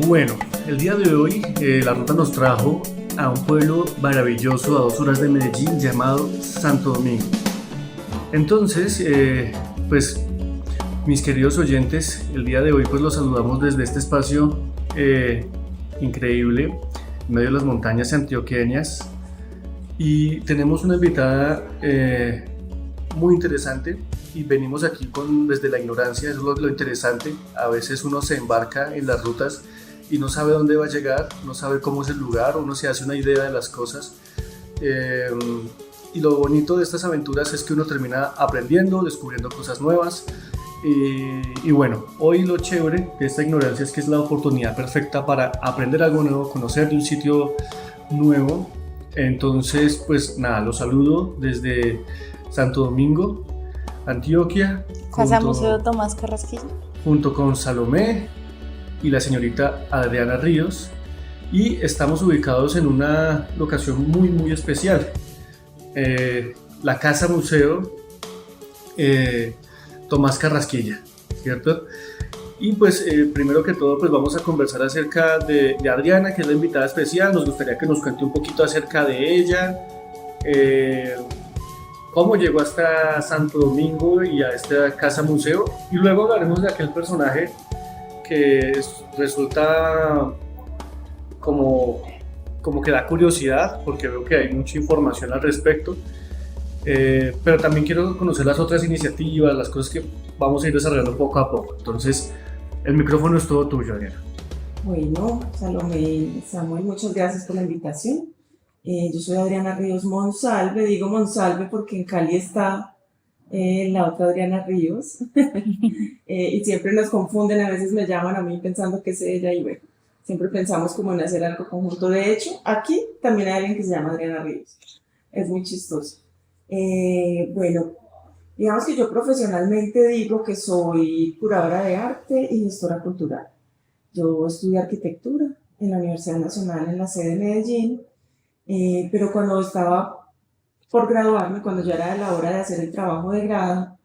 Bueno, el día de hoy la ruta nos trajo a un pueblo maravilloso a 2 horas de Medellín llamado Santo Domingo. Entonces, pues mis queridos oyentes, el día de hoy pues los saludamos desde este espacio increíble en medio de las montañas antioqueñas y tenemos una invitada muy interesante y venimos aquí desde la ignorancia, eso es lo interesante. A veces uno se embarca en las rutas y no sabe dónde va a llegar, no sabe cómo es el lugar, uno se hace una idea de las cosas. Y lo bonito de estas aventuras es que uno termina aprendiendo, descubriendo cosas nuevas. Y bueno, hoy lo chévere de esta ignorancia es que es la oportunidad perfecta para aprender algo nuevo, conocer de un sitio nuevo. Entonces, pues nada, los saludo desde Santo Domingo, Antioquia. Casa Museo Tomás Carrasquilla. Junto con Salomé y la señorita Adriana Ríos, y estamos ubicados en una locación muy especial, la Casa Museo Tomás Carrasquilla, ¿cierto? Y pues primero que todo pues vamos a conversar acerca de Adriana, que es la invitada especial. Nos gustaría que nos cuente un poquito acerca de ella, cómo llegó hasta Santo Domingo y a esta Casa Museo, y luego hablaremos de aquel personaje que resulta como que da curiosidad, porque veo que hay mucha información al respecto, pero también quiero conocer las otras iniciativas, las cosas que vamos a ir desarrollando poco a poco. Entonces, el micrófono es todo tuyo, Ariana. Bueno, Salomé, Samuel, muchas gracias por la invitación. Yo soy Adriana Ríos Monsalve, digo Monsalve porque en Cali está la otra Adriana Ríos, y siempre nos confunden, a veces me llaman a mí pensando que es ella, y bueno, siempre pensamos como en hacer algo conjunto. De hecho, aquí también hay alguien que se llama Adriana Ríos, es muy chistoso. Bueno, digamos que yo profesionalmente digo que soy curadora de arte y gestora cultural. Yo estudié arquitectura en la Universidad Nacional en la sede de Medellín, pero cuando estaba por graduarme, cuando ya era la hora de hacer el trabajo de grado,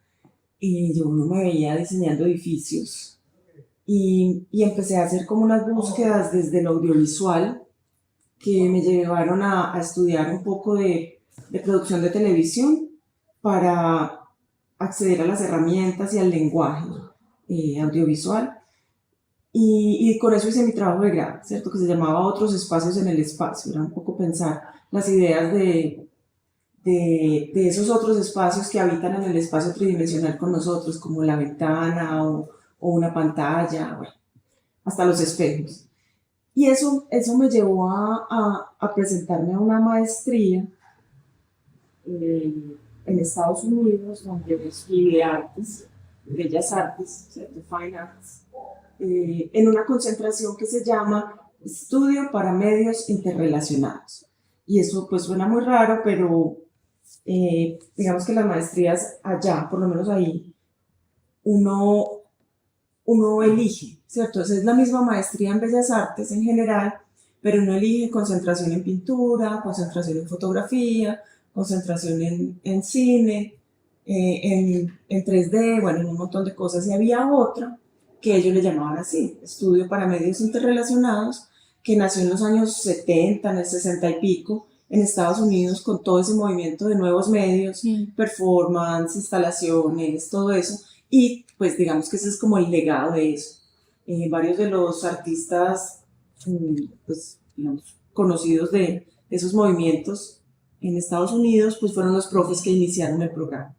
y yo no me veía diseñando edificios, y empecé a hacer como unas búsquedas desde lo audiovisual que me llevaron a estudiar un poco de producción de televisión para acceder a las herramientas y al lenguaje audiovisual, y con eso hice mi trabajo de grado, ¿cierto? Que se llamaba Otros espacios en el espacio. Era un poco pensar las ideas de esos otros espacios que habitan en el espacio tridimensional con nosotros, como la ventana o una pantalla, bueno, hasta los espejos. Y eso me llevó a presentarme a una maestría en Estados Unidos, donde estudié artes, bellas artes, ¿cierto? Fine Arts, en una concentración que se llama Estudio para Medios Interrelacionados. Y eso pues suena muy raro, pero digamos que las maestrías allá, por lo menos ahí, uno elige, ¿cierto? Entonces es la misma maestría en Bellas Artes en general, pero uno elige concentración en pintura, concentración en fotografía, concentración en cine, en 3D, bueno, en un montón de cosas. Y había otra que ellos le llamaban así, Estudio para Medios Interrelacionados, que nació en los años 70, en el 60 y pico, en Estados Unidos, con todo ese movimiento de nuevos medios, performance, instalaciones, todo eso. Y pues digamos que ese es como el legado de eso. Varios de los artistas pues, digamos, conocidos de esos movimientos en Estados Unidos pues fueron los profes que iniciaron el programa.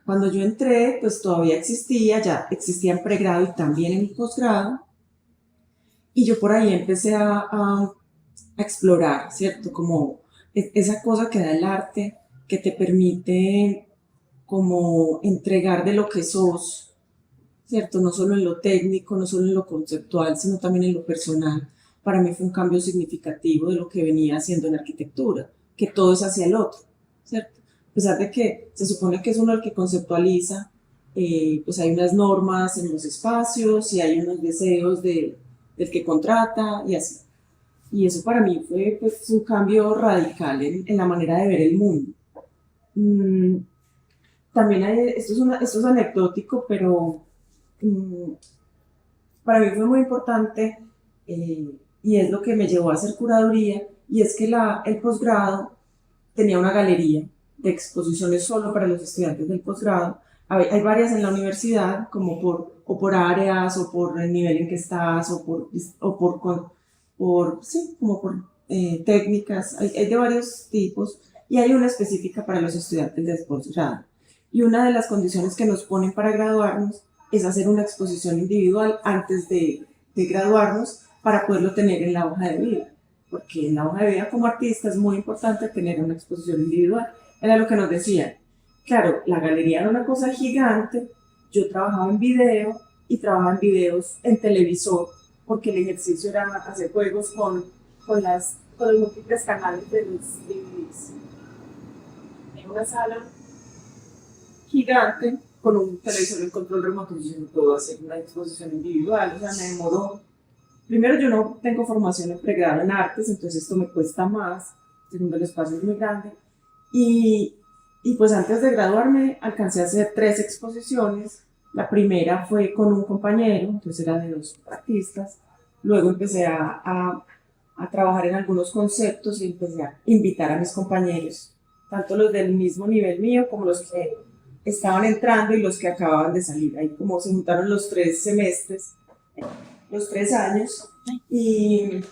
Cuando yo entré, pues todavía ya existía en pregrado y también en posgrado, y yo por ahí empecé a explorar, ¿cierto? Como esa cosa que da el arte, que te permite como entregar de lo que sos, ¿cierto? No solo en lo técnico, no solo en lo conceptual, sino también en lo personal. Para mí fue un cambio significativo de lo que venía haciendo en arquitectura, que todo es hacia el otro, ¿cierto? A pesar de que se supone que es uno el que conceptualiza, pues hay unas normas en los espacios y hay unos deseos del que contrata y así. Y eso para mí fue pues, un cambio radical en la manera de ver el mundo. También esto es anecdótico, pero para mí fue muy importante y es lo que me llevó a hacer curaduría, y es que el posgrado tenía una galería de exposiciones solo para los estudiantes del posgrado. Hay varias en la universidad, como por áreas, o por el nivel en que estás, sí, como por técnicas, hay de varios tipos, y hay una específica para los estudiantes de posgrado. Y una de las condiciones que nos ponen para graduarnos es hacer una exposición individual antes de graduarnos para poderlo tener en la hoja de vida, porque en la hoja de vida como artista es muy importante tener una exposición individual. Era lo que nos decían. Claro, la galería era una cosa gigante, yo trabajaba en video y trabajaba en videos en televisor, porque el ejercicio era hacer juegos con los múltiples canales de los DVDs. En una sala gigante con un televisor en control remoto, yo no puedo hacer una exposición individual, o sea, me demoró. Primero, yo no tengo formación en pregrado en artes, entonces esto me cuesta más. Segundo, el espacio es muy grande. Y pues antes de graduarme alcancé a hacer 3 exposiciones. La primera fue con un compañero, entonces era de 2 artistas. Luego empecé a trabajar en algunos conceptos y empecé a invitar a mis compañeros, tanto los del mismo nivel mío como los que estaban entrando y los que acababan de salir. Ahí como se juntaron los 3 semestres, los 3 años. Y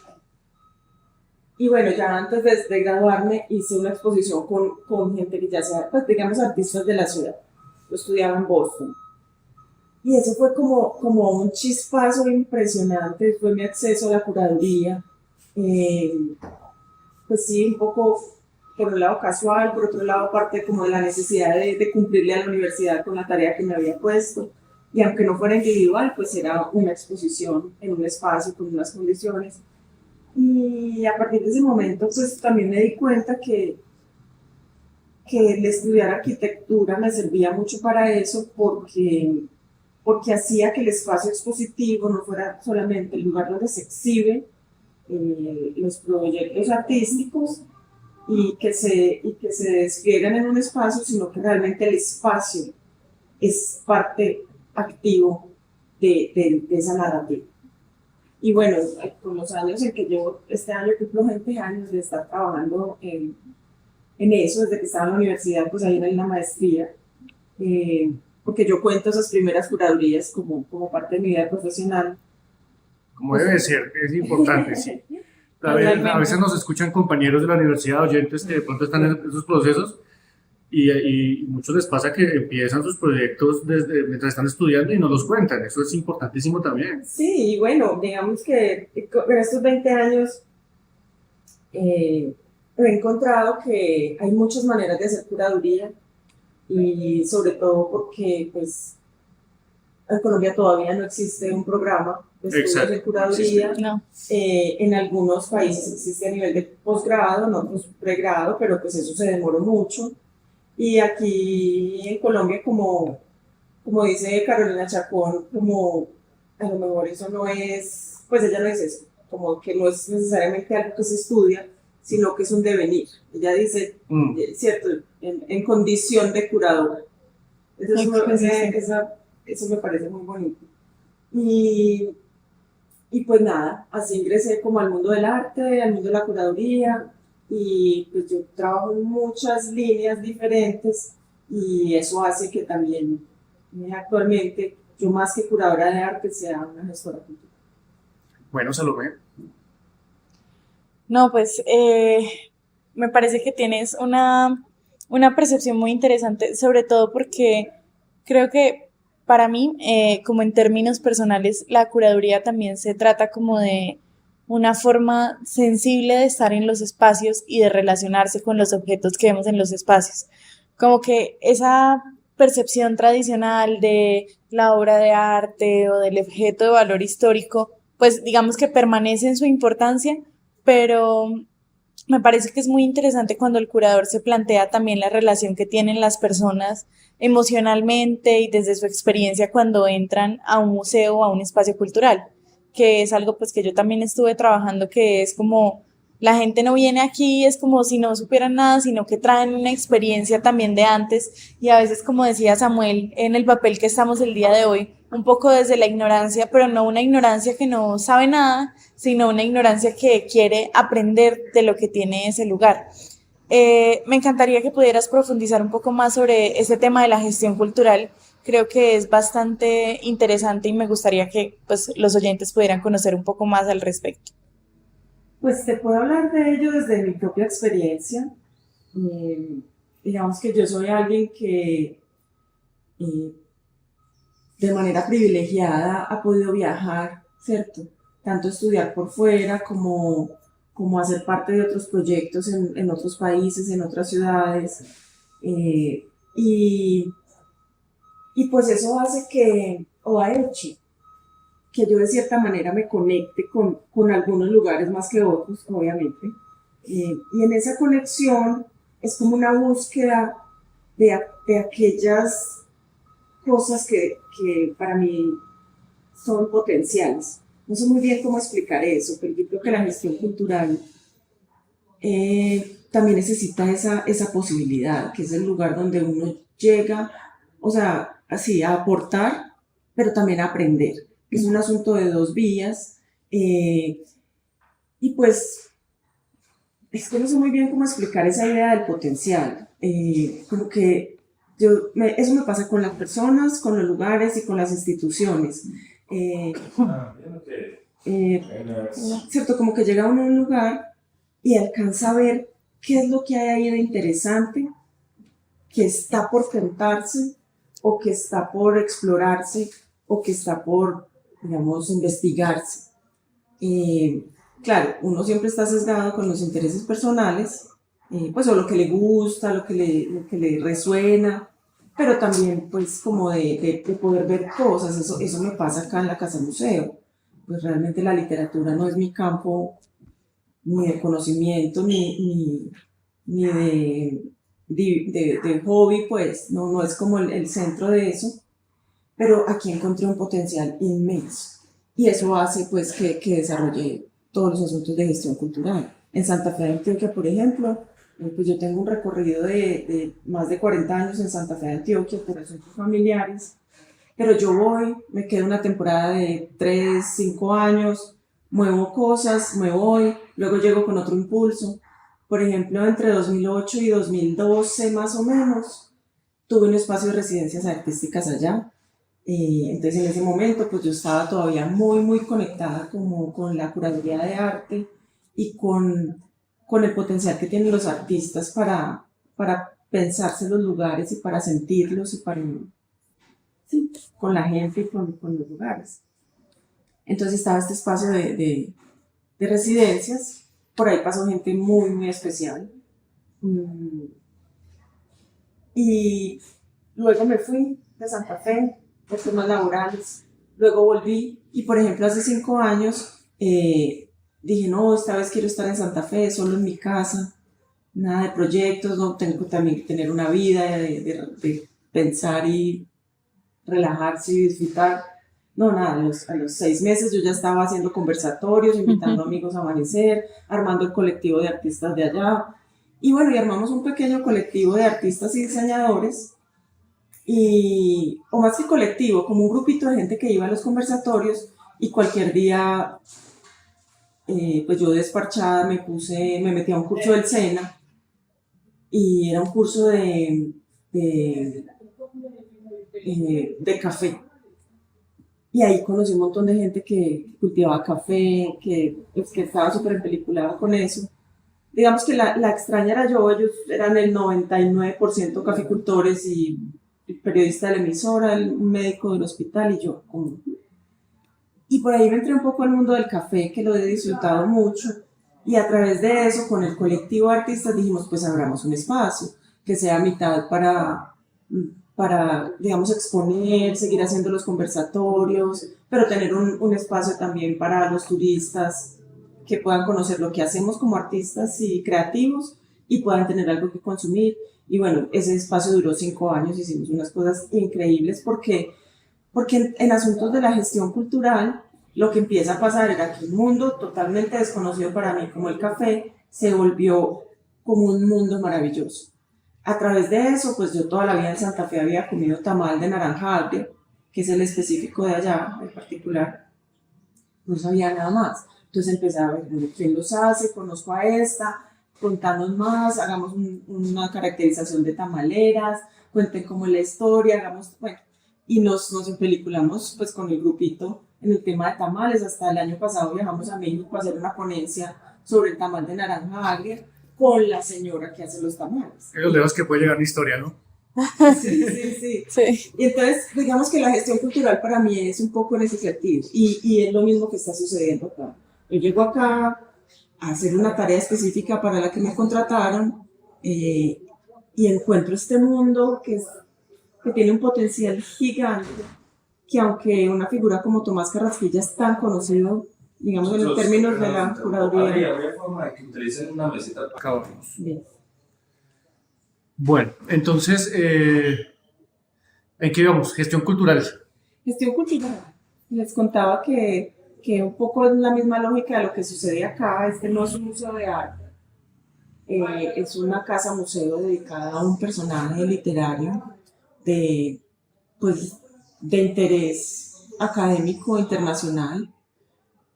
bueno, ya antes de graduarme hice una exposición con gente que ya sea, pues digamos, artistas de la ciudad. Yo estudiaba en Boston. Y eso fue como un chispazo impresionante, fue mi acceso a la curaduría. Pues sí, un poco por un lado casual, por otro lado parte como de la necesidad de cumplirle a la universidad con la tarea que me había puesto. Y aunque no fuera individual, pues era una exposición en un espacio con unas condiciones. Y a partir de ese momento, pues también me di cuenta que el estudiar arquitectura me servía mucho para eso, porque hacía que el espacio expositivo no fuera solamente el lugar donde se exhiben los proyectos artísticos y que se despliegan en un espacio, sino que realmente el espacio es parte activo de esa narrativa. Y bueno, con los años en que llevo, este año cumplo 20 años de estar trabajando en eso, desde que estaba en la universidad, pues ahí en la maestría, porque yo cuento esas primeras curadurías como parte de mi vida profesional. Como debe ser, es importante, sí. A veces nos escuchan compañeros de la universidad, oyentes que de pronto están en esos procesos y muchos les pasa que empiezan sus proyectos mientras están estudiando y no los cuentan. Eso es importantísimo también. Sí, y bueno, digamos que en estos 20 años he encontrado que hay muchas maneras de hacer curaduría, y sobre todo porque pues en Colombia todavía no existe un programa de estudios de curaduría. No. En algunos países existe a nivel de posgrado, en otros pregrado, pero pues eso se demoró mucho. Y aquí en Colombia, como dice Carolina Chacón, como a lo mejor eso no es, pues ella no dice eso, como que no es necesariamente algo que se estudia, sino que es un devenir. Ella dice, cierto, en condición de curadora. Eso me parece muy bonito. Y pues nada, así ingresé como al mundo del arte, al mundo de la curaduría, y pues yo trabajo en muchas líneas diferentes, y eso hace que también actualmente yo, más que curadora de arte, sea una gestora cultural. Bueno, Salomé. No, pues me parece que tienes una percepción muy interesante, sobre todo porque creo que para mí, como en términos personales, la curaduría también se trata como de una forma sensible de estar en los espacios y de relacionarse con los objetos que vemos en los espacios. Como que esa percepción tradicional de la obra de arte o del objeto de valor histórico, pues digamos que permanece en su importancia, pero me parece que es muy interesante cuando el curador se plantea también la relación que tienen las personas emocionalmente y desde su experiencia cuando entran a un museo o a un espacio cultural, que es algo pues que yo también estuve trabajando, que es como la gente no viene aquí, es como si no supieran nada, sino que traen una experiencia también de antes, y a veces, como decía Samuel, en el papel que estamos el día de hoy, un poco desde la ignorancia, pero no una ignorancia que no sabe nada, sino una ignorancia que quiere aprender de lo que tiene ese lugar. Me encantaría que pudieras profundizar un poco más sobre ese tema de la gestión cultural. Creo que es bastante interesante y me gustaría que pues, los oyentes pudieran conocer un poco más al respecto. Pues te puedo hablar de ello desde mi propia experiencia. Eh, digamos que yo soy alguien que eh, de manera privilegiada ha podido viajar, ¿cierto? Tanto estudiar por fuera como hacer parte de otros proyectos en otros países, en otras ciudades. Eh, y, y pues eso hace que, o ha hecho, que yo de cierta manera me conecte con algunos lugares más que otros, obviamente. Y en esa conexión es como una búsqueda de aquellas cosas que para mí son potenciales. No sé muy bien cómo explicar eso, pero yo creo que la gestión cultural también necesita esa posibilidad, que es el lugar donde uno llega, o sea, así, a aportar, pero también a aprender. Es un asunto de dos vías. Y pues, es que no sé muy bien cómo explicar esa idea del potencial. Como que eso me pasa con las personas, con los lugares y con las instituciones. Eh, ¿Cierto? Como que llega uno a un lugar y alcanza a ver qué es lo que hay ahí de interesante, que está por contarse, o que está por explorarse, o que está por, digamos, investigarse. Claro, uno siempre está sesgado con los intereses personales, pues o lo que le gusta, lo que le resuena, pero también pues como de poder ver cosas, eso me pasa acá en la Casa Museo. Pues realmente la literatura no es mi campo ni de conocimiento, ni de hobby, pues no es como el centro de eso, pero aquí encontré un potencial inmenso y eso hace pues que desarrolle todos los asuntos de gestión cultural. En Santa Fe de Antioquia, por ejemplo, pues yo tengo un recorrido de más de 40 años en Santa Fe de Antioquia por asuntos familiares, pero yo voy, me quedo una temporada de 3, 5 años, muevo cosas, me voy, luego llego con otro impulso. Por ejemplo, entre 2008 y 2012 más o menos, tuve un espacio de residencias artísticas allá. Entonces en ese momento pues yo estaba todavía muy conectada como con la curaduría de arte y con el potencial que tienen los artistas para pensarse los lugares y para sentirlos y para, sí, con la gente y con los lugares. Entonces estaba este espacio de residencias, por ahí pasó gente muy especial. Y luego me fui de Santa Fe por temas laborales, luego volví y por ejemplo hace 5 años dije no, esta vez quiero estar en Santa Fe, solo en mi casa, nada de proyectos, no tengo también que tener una vida de pensar y relajarse y disfrutar. No, nada, a los 6 meses yo ya estaba haciendo conversatorios, invitando amigos a amanecer, armando el colectivo de artistas de allá. Y bueno, y armamos un pequeño colectivo de artistas y diseñadores, o más que colectivo, como un grupito de gente que iba a los conversatorios y cualquier día, pues yo desparchada me metí a un curso del SENA y era un curso de café. Y ahí conocí un montón de gente que cultivaba café, que estaba súper empeliculada con eso. Digamos que la extraña era yo, ellos eran el 99% caficultores y el periodista de la emisora, un médico del hospital y yo. Y por ahí me entré un poco al mundo del café, que lo he disfrutado mucho. Y a través de eso, con el colectivo de artistas, dijimos, pues abramos un espacio que sea mitad para, digamos, exponer, seguir haciendo los conversatorios, pero tener un espacio también para los turistas que puedan conocer lo que hacemos como artistas y creativos y puedan tener algo que consumir. Y bueno, ese espacio duró 5 años, hicimos unas cosas increíbles porque en asuntos de la gestión cultural lo que empieza a pasar era que un mundo totalmente desconocido para mí como el café se volvió como un mundo maravilloso. A través de eso, pues yo toda la vida en Santa Fe había comido tamal de naranja agria que es el específico de allá, en particular, no sabía nada más. Entonces empecé a ver, bueno, quién los hace, conozco a esta, contanos más, hagamos una caracterización de tamaleras, cuenten cómo es la historia, hagamos, bueno, y nos empeliculamos pues con el grupito en el tema de tamales. Hasta el año pasado viajamos a México a hacer una ponencia sobre el tamal de naranja agria con la señora que hace los tamales. Los lejos que puede llegar una historia, ¿no? Sí. Y entonces, digamos que la gestión cultural para mí es un poco en ese sentido, y es lo mismo que está sucediendo acá. Yo llego acá a hacer una tarea específica para la que me contrataron, y encuentro este mundo que tiene un potencial gigante, que aunque una figura como Tomás Carrasquilla es tan conocido, digamos, en términos de la curaduría. Habría forma de que utilicen una meseta para Acabamos. Bien. Bueno, entonces, ¿en qué vamos? Gestión cultural. Gestión cultural. Les contaba que un poco es la misma lógica de lo que sucede acá. Este no es un museo de arte, es una casa museo dedicada a un personaje literario pues, de interés académico internacional.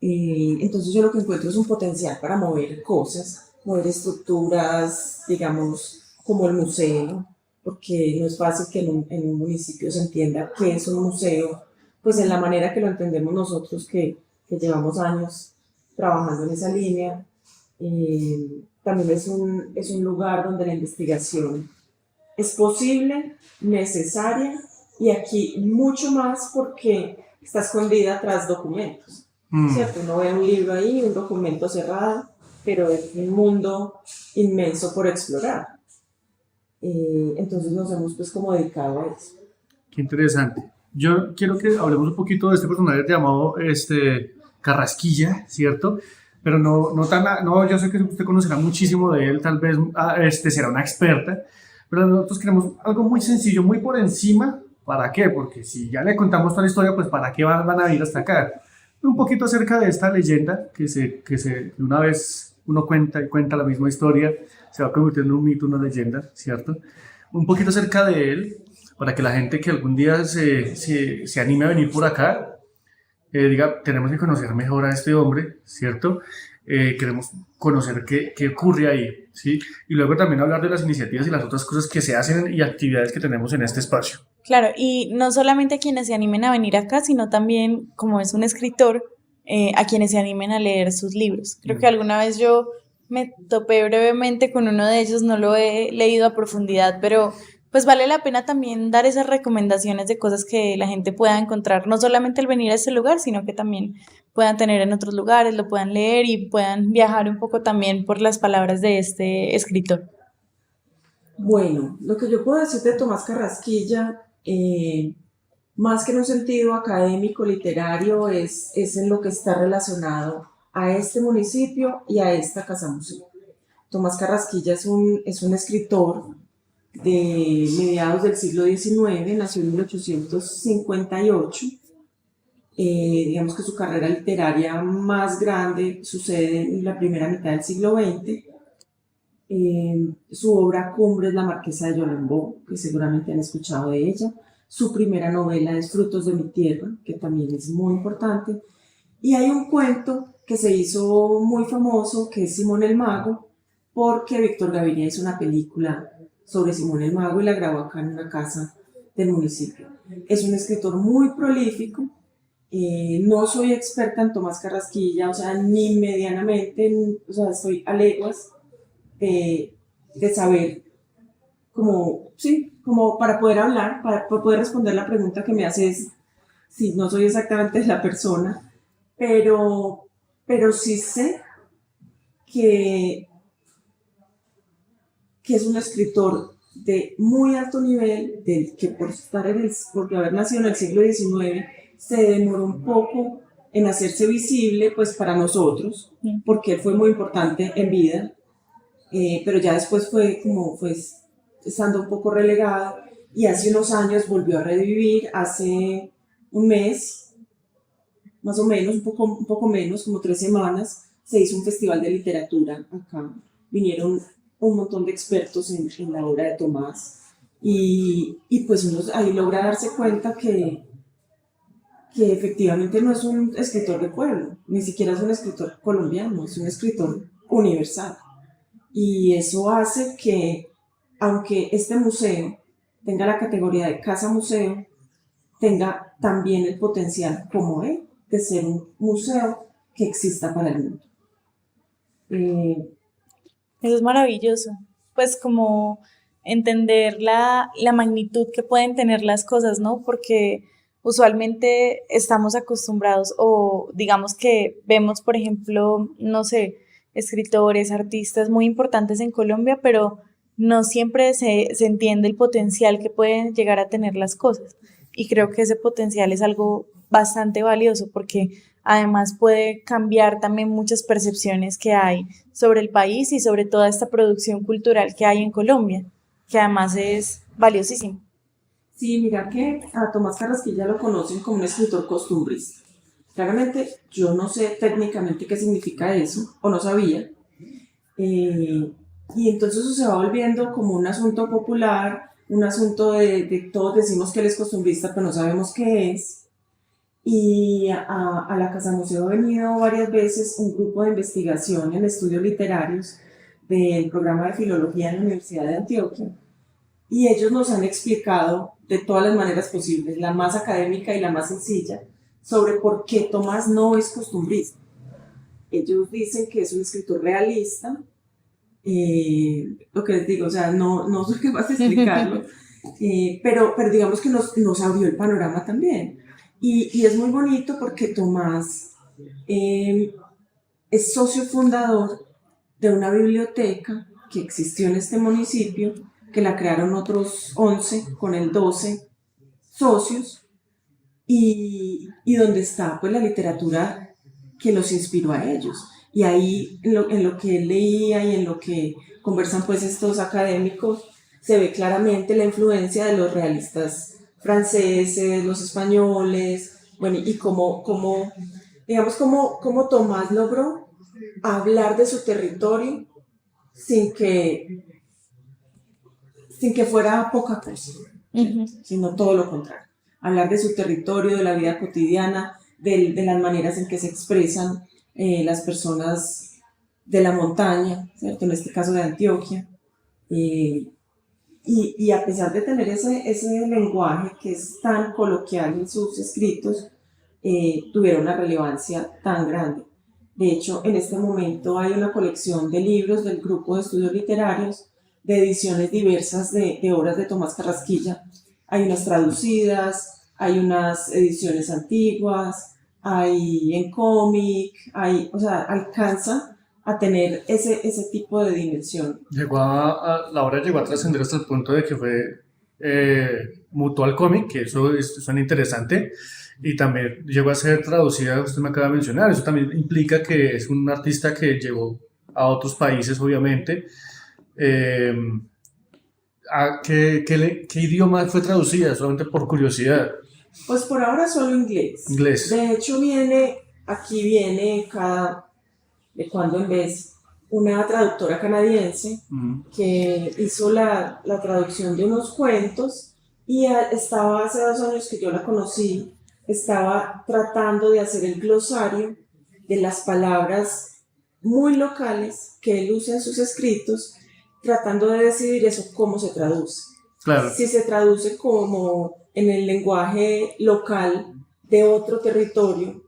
Entonces yo lo que encuentro es un potencial para mover cosas, mover estructuras, digamos, como el museo, porque no es fácil que en un municipio se entienda qué es un museo, pues en la manera que lo entendemos nosotros, que llevamos años trabajando en esa línea. También es un lugar donde la investigación es posible, necesaria, y aquí mucho más porque está escondida tras documentos, ¿cierto? Uno ve un libro ahí, un documento cerrado, pero es un mundo inmenso por explorar. Entonces nos hemos pues como dedicado a eso. Qué interesante. Yo quiero que hablemos un poquito de este personaje llamado Carrasquilla, ¿cierto? Pero no, yo sé que usted conocerá muchísimo de él, tal vez será una experta, pero nosotros queremos algo muy sencillo, muy por encima. ¿Para qué? Porque si ya le contamos toda la historia, pues ¿para qué van a ir hasta acá? Un poquito acerca de esta leyenda que una vez uno cuenta y cuenta la misma historia, se va convirtiendo en un mito, una leyenda, ¿cierto? Un poquito acerca de él, para que la gente que algún día se anime a venir por acá, diga, tenemos que conocer mejor a este hombre, ¿cierto? Queremos conocer qué ocurre ahí, ¿sí? Y luego también hablar de las iniciativas y las otras cosas que se hacen y actividades que tenemos en este espacio. Claro, y no solamente a quienes se animen a venir acá, sino también, como es un escritor, a quienes se animen a leer sus libros. Creo que alguna vez yo me topé brevemente con uno de ellos, no lo he leído a profundidad, pero pues vale la pena también dar esas recomendaciones de cosas que la gente pueda encontrar, no solamente al venir a este lugar, sino que también puedan tener en otros lugares, lo puedan leer y puedan viajar un poco también por las palabras de este escritor. Bueno, lo que yo puedo decir de Tomás Carrasquilla, más que en un sentido académico, literario, es en lo que está relacionado a este municipio y a esta casa museo. Tomás Carrasquilla es un escritor de mediados del siglo XIX, nació en 1858. Digamos que su carrera literaria más grande sucede en la primera mitad del siglo XX. Su obra cumbre es La Marquesa de Yolembó, que seguramente han escuchado de ella. Su primera novela es Frutos de mi tierra, que también es muy importante. Y hay un cuento que se hizo muy famoso, que es Simón el Mago, porque Víctor Gaviria hizo una película sobre Simón el Mago y la grabó acá en una casa del municipio. Es un escritor muy prolífico. No soy experta en Tomás Carrasquilla, o sea, ni medianamente, o sea, estoy a leguas de saber como para poder hablar, para poder responder la pregunta que me haces. Sí, no soy exactamente la persona, pero sí sé que es un escritor de muy alto nivel, del que por haber nacido en el siglo XIX, se demoró un poco en hacerse visible pues para nosotros, porque él fue muy importante en vida, pero ya después fue estando un poco relegado, y hace unos años volvió a revivir. Hace un mes, más o menos, un poco menos, como 3 semanas, se hizo un festival de literatura acá. Vinieron un montón de expertos en la obra de Tomás, y pues uno ahí logra darse cuenta que que efectivamente no es un escritor de pueblo, ni siquiera es un escritor colombiano, es un escritor universal. Y eso hace que, aunque este museo tenga la categoría de casa museo, tenga también el potencial, como él, de ser un museo que exista para el mundo. Eso es maravilloso. Pues como entender la magnitud que pueden tener las cosas, ¿no? Porque usualmente estamos acostumbrados o digamos que vemos, por ejemplo, no sé, escritores, artistas muy importantes en Colombia, pero no siempre se entiende el potencial que pueden llegar a tener las cosas. Y creo que ese potencial es algo bastante valioso porque además puede cambiar también muchas percepciones que hay sobre el país y sobre toda esta producción cultural que hay en Colombia, que además es valiosísimo. Sí, mira que a Tomás Carrasquilla lo conocen como un escritor costumbrista. Claramente yo no sé técnicamente qué significa eso, o no sabía. Y entonces eso se va volviendo como un asunto popular, un asunto de todos decimos que él es costumbrista, pero no sabemos qué es. Y a la Casa Museo ha venido varias veces un grupo de investigación en estudios literarios del programa de filología en la Universidad de Antioquia. Y ellos nos han explicado de todas las maneras posibles, la más académica y la más sencilla, sobre por qué Tomás no es costumbrista. Ellos dicen que es un escritor realista, lo que les digo, o sea, no soy capaz de explicarlo, pero digamos que nos abrió el panorama también. Y es muy bonito porque Tomás es socio fundador de una biblioteca que existió en este municipio, que la crearon otros 11 con el 12 socios, y donde está pues la literatura que los inspiró a ellos. Y ahí en lo que él leía y en lo que conversan pues estos académicos, se ve claramente la influencia de los realistas franceses, los españoles, bueno, y cómo Tomás logró hablar de su territorio sin que fuera poca cosa, sino todo lo contrario. Hablar de su territorio, de la vida cotidiana, de las maneras en que se expresan las personas de la montaña, ¿cierto? En este caso de Antioquia. Y a pesar de tener ese lenguaje que es tan coloquial en sus escritos, tuvieron una relevancia tan grande. De hecho, en este momento hay una colección de libros del Grupo de Estudios Literarios, de ediciones diversas de obras de Tomás Carrasquilla. Hay unas traducidas, hay unas ediciones antiguas, hay en cómic, o sea, alcanza a tener ese tipo de dimensión. La obra llegó a trascender hasta el punto de que fue mutó al cómic, que eso suena interesante, y también llegó a ser traducida, usted me acaba de mencionar. Eso también implica que es un artista que llegó a otros países, obviamente. ¿Qué idioma fue traducida? Solamente por curiosidad. Pues por ahora solo inglés. Inglés. De hecho aquí viene de cuando en vez una traductora canadiense que hizo la traducción de unos cuentos y estaba hace 2 años que yo la conocí, estaba tratando de hacer el glosario de las palabras muy locales que él usa en sus escritos, tratando de decidir eso cómo se traduce. Claro. Si se traduce como en el lenguaje local de otro territorio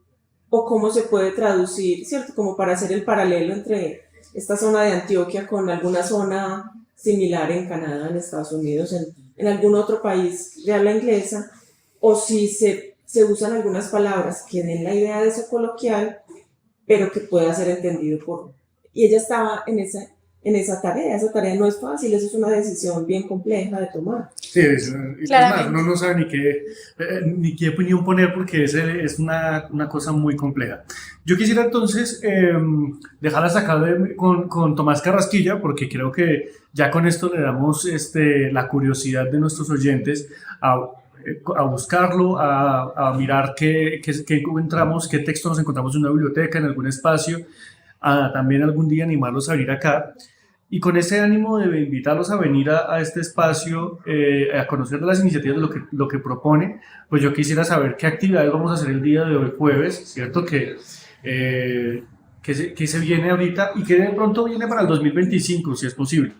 o cómo se puede traducir, ¿cierto? Como para hacer el paralelo entre esta zona de Antioquia con alguna zona similar en Canadá, en Estados Unidos, en algún otro país de habla inglesa, o si se usan algunas palabras que den la idea de eso coloquial, pero que pueda ser entendido por... Y ella estaba en esa tarea no es fácil, eso es una decisión bien compleja de tomar. Sí, es más, uno no sabe ni qué opinión poner porque es una cosa muy compleja. Yo quisiera entonces dejar hasta acá con Tomás Carrasquilla, porque creo que ya con esto le damos la curiosidad de nuestros oyentes a buscarlo, a mirar qué encontramos, qué texto nos encontramos en una biblioteca, en algún espacio, a también algún día animarlos a venir acá. Y con ese ánimo de invitarlos a venir a este espacio, a conocer las iniciativas de lo que propone, pues yo quisiera saber qué actividades vamos a hacer el día de hoy, jueves, ¿cierto? Que se viene ahorita y que de pronto viene para el 2025, si es posible.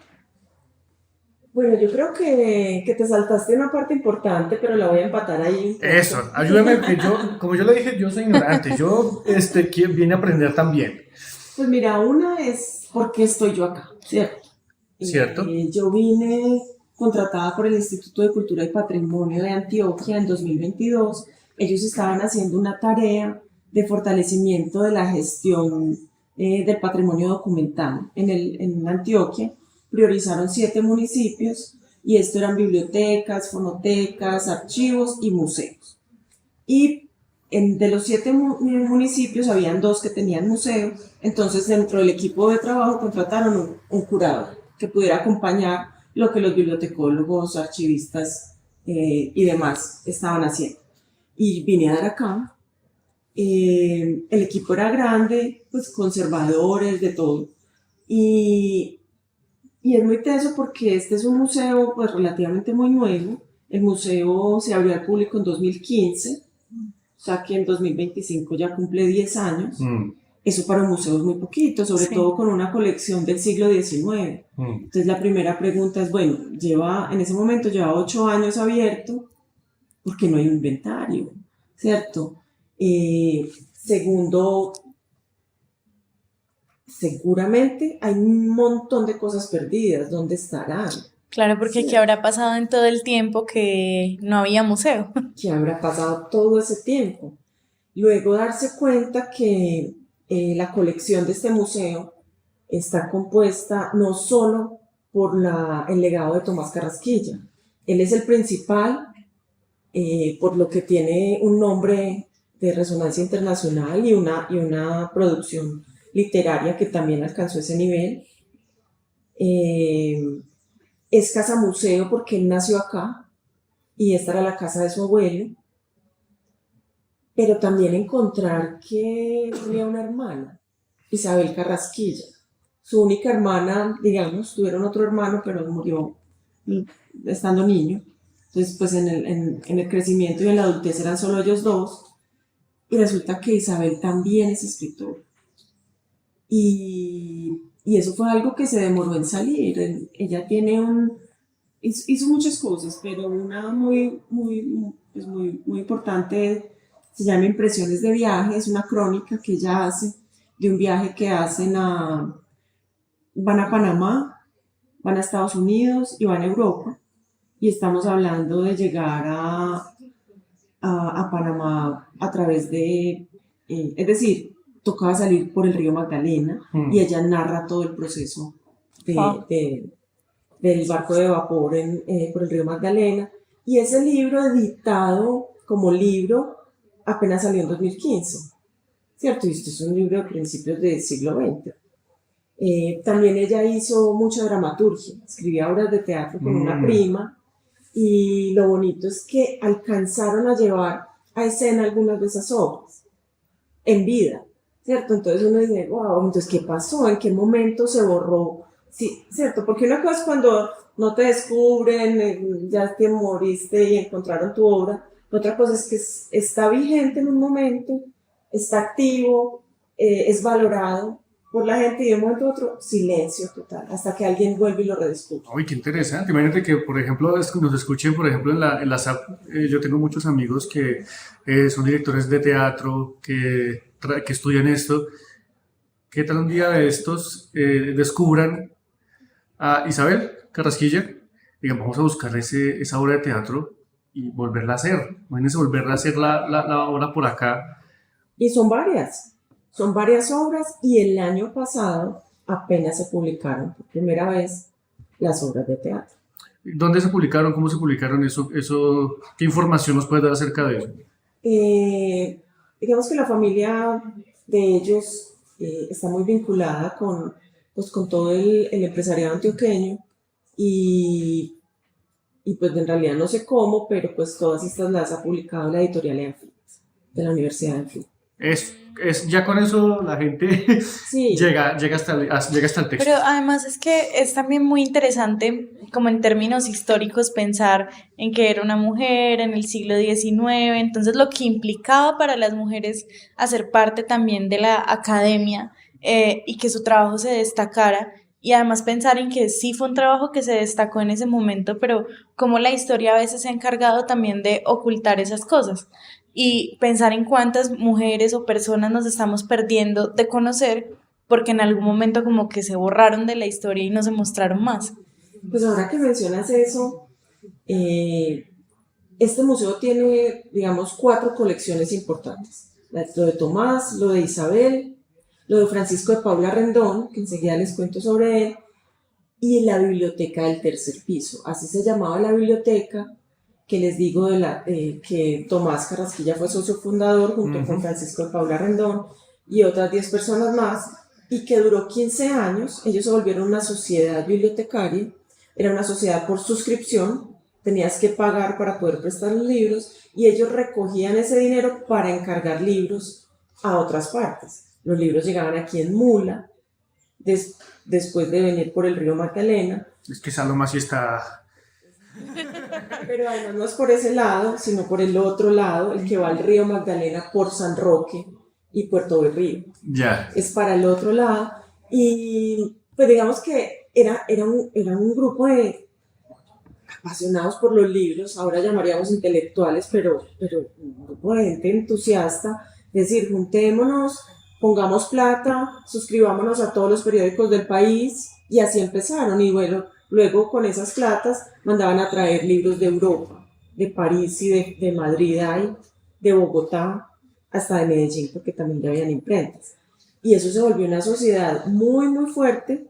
Bueno, yo creo que te saltaste una parte importante, pero la voy a empatar ahí un poco. Eso, ayúdame, que yo, como yo le dije, yo soy ignorante, yo vine a aprender también. Pues mira, una es por qué estoy yo acá, ¿cierto? ¿Cierto? Yo vine contratada por el Instituto de Cultura y Patrimonio de Antioquia en 2022. Ellos estaban haciendo una tarea de fortalecimiento de la gestión del patrimonio documental en Antioquia. Priorizaron 7 municipios y esto eran bibliotecas, fonotecas, archivos y museos. Y de los 7 municipios habían 2 que tenían museo, entonces dentro del equipo de trabajo contrataron un curador que pudiera acompañar lo que los bibliotecólogos, archivistas y demás estaban haciendo. Y vine a dar acá. El equipo era grande, pues conservadores, de todo. Y es muy teso porque este es un museo pues relativamente muy nuevo. El museo se abrió al público en 2015, o sea que en 2025 ya cumple 10 años. Eso para un museo es muy poquito, sobre todo con una colección del siglo XIX. Entonces la primera pregunta es, bueno, en ese momento lleva 8 años abierto, porque no hay un inventario, ¿cierto? Segundo, seguramente hay un montón de cosas perdidas. ¿Dónde estarán? Claro, porque Sí. ¿qué habrá pasado en todo el tiempo que no había museo? ¿Qué habrá pasado todo ese tiempo? Luego darse cuenta que la colección de este museo está compuesta no solo por el legado de Tomás Carrasquilla. Él es el principal, por lo que tiene un nombre de resonancia internacional y una producción literaria que también alcanzó ese nivel. Es casa museo porque él nació acá y esta era la casa de su abuelo, pero también encontrar que tenía una hermana, Isabel Carrasquilla, su única hermana, digamos, tuvieron otro hermano pero murió estando niño, entonces pues en el crecimiento y en la adultez eran solo ellos dos, y resulta que Isabel también es escritora. Y eso fue algo que se demoró en salir. Ella hizo muchas cosas, pero una muy importante se llama Impresiones de Viaje. Es una crónica que ella hace de un viaje que hacen van a Panamá, van a Estados Unidos y van a Europa. Y estamos hablando de llegar a Panamá a través es decir, tocaba salir por el río Magdalena y ella narra todo el proceso del barco de vapor por el río Magdalena. Y ese libro, editado como libro, apenas salió en 2015, ¿cierto? Y esto es un libro de principios del siglo XX. También ella hizo mucha dramaturgia, escribía obras de teatro con una prima, y lo bonito es que alcanzaron a llevar a escena algunas de esas obras en vida, ¿cierto? Entonces uno dice, wow, entonces ¿qué pasó? ¿En qué momento se borró? Sí, ¿cierto? Porque una cosa es cuando no te descubren, ya te moriste y encontraron tu obra. Otra cosa es que está vigente en un momento, está activo, es valorado por la gente y de un momento a otro, silencio total, hasta que alguien vuelve y lo redescubre. Uy, qué interesante. Imagínate que, por ejemplo, nos escuchen, por ejemplo, en la SAP. Yo tengo muchos amigos que son directores de teatro, que estudian esto. ¿Qué tal un día de estos descubran a Isabel Carrasquilla? Digan, vamos a buscar esa obra de teatro y volverla a hacer. Imagínense volverla a hacer la obra por acá. Y son varias obras, y el año pasado apenas se publicaron por primera vez las obras de teatro. ¿Dónde se publicaron? ¿Cómo se publicaron eso? ¿Qué información nos puedes dar acerca de eso? Digamos que la familia de ellos está muy vinculada con todo el empresariado antioqueño, y pues en realidad no sé cómo, pero pues todas estas las ha publicado la editorial ENFIT de la Universidad de ENFIT. Ya con eso la gente Sí, llega hasta el texto. Pero además es que es también muy interesante, como en términos históricos, pensar en que era una mujer en el siglo XIX, entonces lo que implicaba para las mujeres hacer parte también de la academia, y que su trabajo se destacara. Y además pensar en que sí fue un trabajo que se destacó en ese momento, pero como la historia a veces se ha encargado también de ocultar esas cosas. Y pensar en cuántas mujeres o personas nos estamos perdiendo de conocer porque en algún momento como que se borraron de la historia y no se mostraron más. pues ahora que mencionas eso, eh, este museo tiene, digamos, 4 colecciones importantes. Lo de Tomás, lo de Isabel, lo de Francisco de Paula Rendón, que enseguida les cuento sobre él, y la biblioteca del tercer piso. Así se llamaba la biblioteca que les digo que Tomás Carrasquilla fue socio fundador junto con Francisco de Paula Rendón y otras 10 personas más, y que duró 15 años. Ellos se volvieron una sociedad bibliotecaria, era una sociedad por suscripción, tenías que pagar para poder prestar los libros, y ellos recogían ese dinero para encargar libros a otras partes. Los libros llegaban aquí en mula, después de venir por el río Magdalena. Es que Saloma sí está... Pero además no es por ese lado, sino por el otro lado, el que va al río Magdalena por San Roque y Puerto Berrío. Ya. Es para el otro lado. Y pues digamos que era un grupo de apasionados por los libros, ahora llamaríamos intelectuales, pero un grupo de gente entusiasta. Es decir, juntémonos, pongamos plata, suscribámonos a todos los periódicos del país, y así empezaron. Y bueno, luego con esas platas mandaban a traer libros de Europa, de París y de Madrid, de Bogotá, hasta de Medellín, porque también ya habían imprentas. Y eso se volvió una sociedad muy, muy fuerte.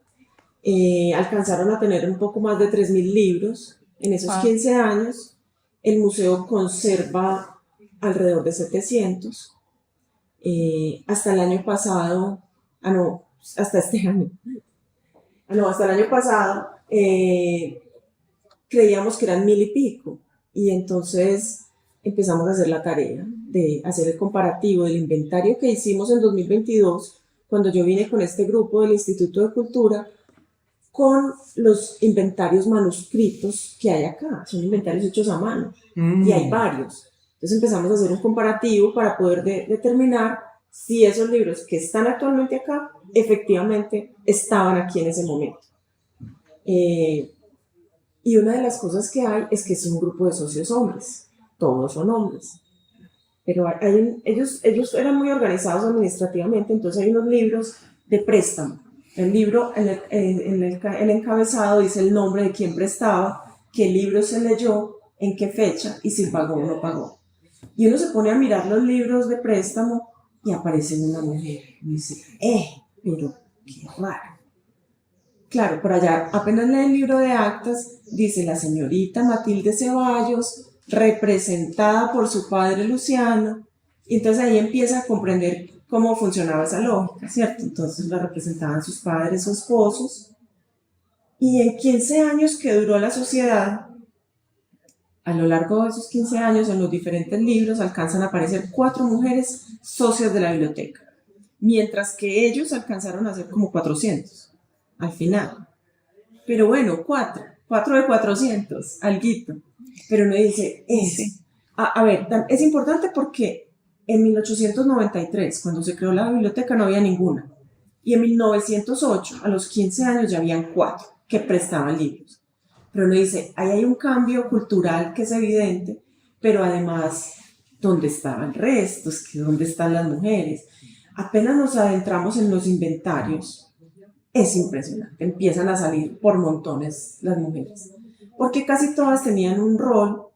Alcanzaron a tener un poco más de 3.000 libros en esos 15 años. El museo conserva alrededor de 700. Hasta el año pasado, hasta este año. Hasta el año pasado creíamos que eran 1.000 y pico, y entonces empezamos a hacer la tarea de hacer el comparativo del inventario que hicimos en 2022, cuando yo vine con este grupo del Instituto de Cultura, con los inventarios manuscritos que hay acá. Son inventarios hechos a mano, y hay varios. Entonces empezamos a hacer un comparativo para poder determinar si esos libros que están actualmente acá efectivamente estaban aquí en ese momento. Y una de las cosas que hay es que es un grupo de socios hombres, todos son hombres, pero ellos eran muy organizados administrativamente. Entonces hay unos libros de préstamo. El libro, el encabezado dice el nombre de quien prestaba, qué libro se leyó, en qué fecha y si pagó o no pagó. Y uno se pone a mirar los libros de préstamo y aparece una mujer y dice, pero qué raro. Claro, por allá apenas lee el libro de actas, dice la señorita Matilde Ceballos, representada por su padre Luciano, y entonces ahí empieza a comprender cómo funcionaba esa lógica, ¿cierto? Entonces la representaban sus padres o esposos, y en 15 años que duró la sociedad, a lo largo de esos 15 años, en los diferentes libros alcanzan a aparecer 4 mujeres socias de la biblioteca, mientras que ellos alcanzaron a ser como 400 al final. Pero bueno, 4 de 400, alguito. Pero uno dice, a ver, es importante porque en 1893, cuando se creó la biblioteca, no había ninguna. Y en 1908, a los 15 años, ya habían 4 que prestaban libros. Pero uno dice, ahí hay un cambio cultural que es evidente, pero además, ¿dónde estaban el resto? ¿Dónde están las mujeres? Apenas nos adentramos en los inventarios, es impresionante, empiezan a salir por montones las mujeres, porque casi todas tenían un rol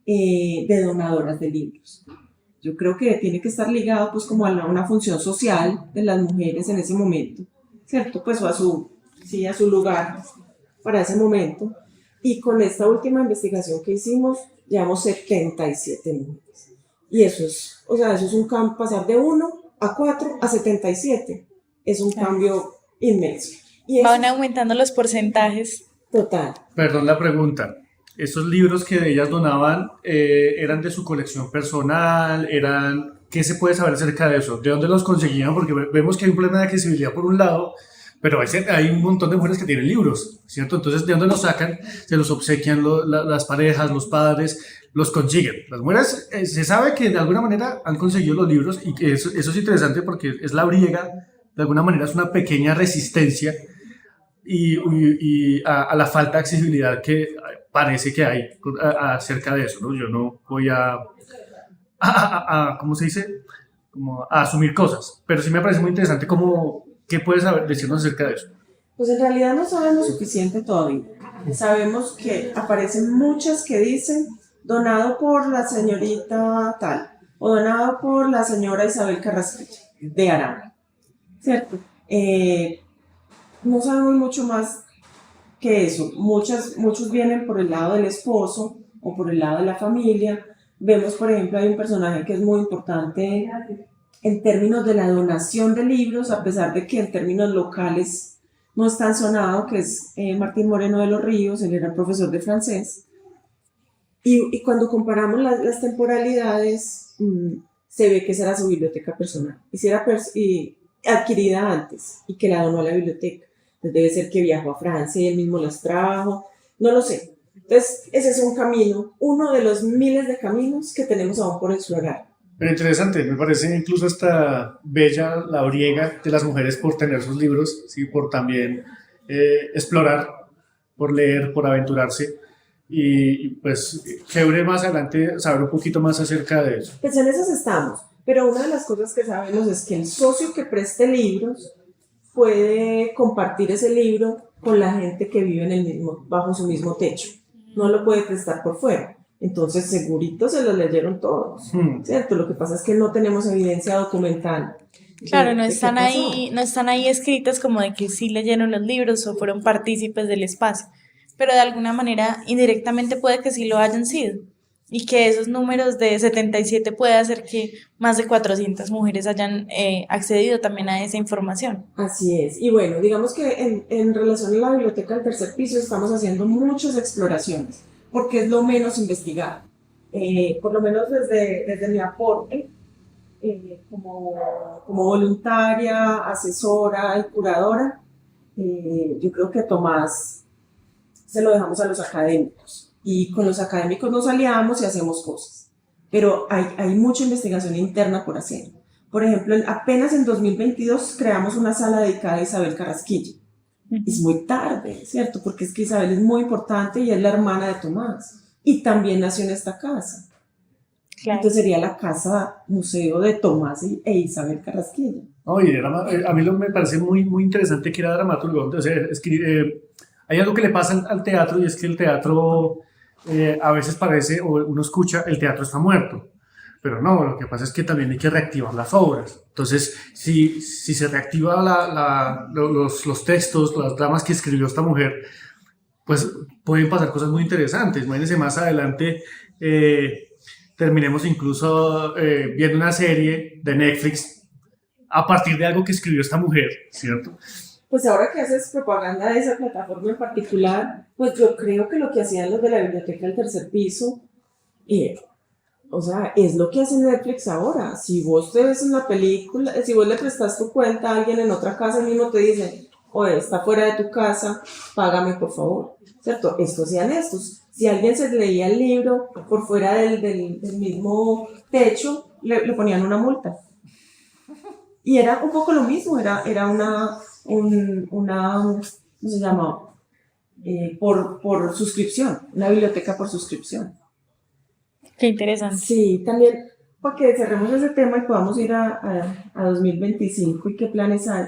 de donadoras de libros. Yo creo que tiene que estar ligado pues como a una función social de las mujeres en ese momento, ¿cierto? Pues o a su lugar para ese momento. Y con esta última investigación que hicimos, llevamos 77 mujeres. Y eso es un cambio, pasar de 1 a 4 a 77, es un cambio inmenso. Y van aumentando los porcentajes. Total. Perdón la pregunta. ¿Estos libros que ellas donaban eran de su colección personal? ¿Eran ¿qué se puede saber acerca de eso? ¿De dónde los conseguían? Porque vemos que hay un problema de accesibilidad por un lado, pero hay un montón de mujeres que tienen libros, ¿cierto? Entonces, ¿de dónde los sacan? Se los obsequian las parejas, los padres, los consiguen. Las mujeres, se sabe que de alguna manera han conseguido los libros y que eso es interesante porque es la briega, de alguna manera es una pequeña resistencia y a la falta de accesibilidad que parece que hay acerca de eso, ¿no? Yo no voy ¿cómo se dice? Como a asumir cosas, pero sí me parece muy interesante ¿qué puedes decirnos acerca de eso? Pues en realidad no sabemos suficiente todavía. Sabemos que aparecen muchas que dicen donado por la señorita tal o donado por la señora Isabel Carrasquilla de Aranda, ¿cierto? No sabemos mucho más que eso. Muchos vienen por el lado del esposo o por el lado de la familia. Vemos, por ejemplo, hay un personaje que es muy importante en términos de la donación de libros, a pesar de que en términos locales no es tan sonado, que es Martín Moreno de los Ríos. Él era profesor de francés. Y cuando comparamos las temporalidades, se ve que esa era su biblioteca personal, y adquirida antes, y que la donó a la biblioteca. Entonces debe ser que viajó a Francia y él mismo las trajo, no lo sé. Entonces ese es un camino, uno de los miles de caminos que tenemos aún por explorar. Pero interesante, me parece incluso hasta bella la briega de las mujeres por tener sus libros, ¿sí? Por también explorar, por leer, por aventurarse. Y pues chévere más adelante saber un poquito más acerca de eso. Pues en esas estamos, pero una de las cosas que sabemos es que el socio que preste libros puede compartir ese libro con la gente que vive bajo su mismo techo. No lo puede prestar por fuera. Entonces segurito se los leyeron todos, ¿cierto? Lo que pasa es que no tenemos evidencia documental. Claro, no están ahí escritas como de que sí leyeron los libros o fueron partícipes del espacio, pero de alguna manera indirectamente puede que sí lo hayan sido y que esos números de 77 puede hacer que más de 400 mujeres hayan accedido también a esa información. Así es, y bueno, digamos que en relación a la biblioteca del tercer piso estamos haciendo muchas exploraciones, porque es lo menos investigado, por lo menos desde mi aporte, como voluntaria, asesora y curadora, yo creo que a Tomás se lo dejamos a los académicos. Y con los académicos nos aliamos y hacemos cosas. Pero hay mucha investigación interna por hacer. Por ejemplo, apenas en 2022 creamos una sala dedicada a Isabel Carrasquilla. Es muy tarde, ¿cierto? Porque es que Isabel es muy importante y es la hermana de Tomás. Y también nació en esta casa. Claro. Entonces sería la casa museo de Tomás e Isabel Carrasquilla. Oye, a mí me parece muy, muy interesante que era dramaturgo. O sea, hay algo que le pasa al teatro y es que el teatro a veces parece, o uno escucha, el teatro está muerto. Pero no, lo que pasa es que también hay que reactivar las obras. Entonces, si se reactiva los textos, las dramas que escribió esta mujer, pues pueden pasar cosas muy interesantes. Imagínense más adelante, terminemos incluso viendo una serie de Netflix a partir de algo que escribió esta mujer, ¿cierto? Pues ahora que haces propaganda de esa plataforma en particular, pues yo creo que lo que hacían los de la biblioteca del tercer piso, o sea, es lo que hace Netflix ahora. Si vos te ves una película, si vos le prestas tu cuenta a alguien en otra casa, el mismo te dice, oye, está fuera de tu casa, págame por favor, ¿cierto? Estos hacían estos. Si alguien se leía el libro por fuera del mismo techo, le ponían una multa. Y era un poco lo mismo, era una ¿cómo se llama? Por suscripción, una biblioteca por suscripción. Qué interesante. Sí, también para que cerremos ese tema y podamos ir a 2025 y qué planes hay.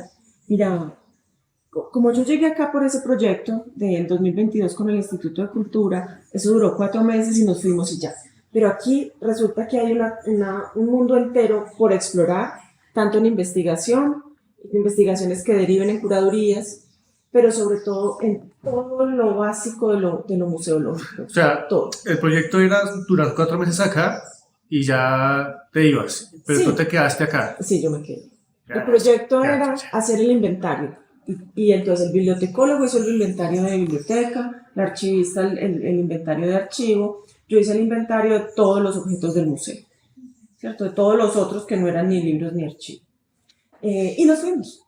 Mira, como yo llegué acá por ese proyecto del 2022 con el Instituto de Cultura, eso duró 4 meses y nos fuimos y ya. Pero aquí resulta que hay un mundo entero por explorar, tanto en investigaciones que deriven en curadurías, pero sobre todo en todo lo básico de lo museológico. O sea, todo. El proyecto era durar 4 meses acá y ya te ibas, pero sí. Tú te quedaste acá. Sí, yo me quedé. El proyecto era hacer el inventario. Y entonces el bibliotecólogo hizo el inventario de biblioteca, el archivista el inventario de archivo, yo hice el inventario de todos los objetos del museo. ¿cierto? De todos los otros que no eran ni libros ni archivos. Y nos fuimos.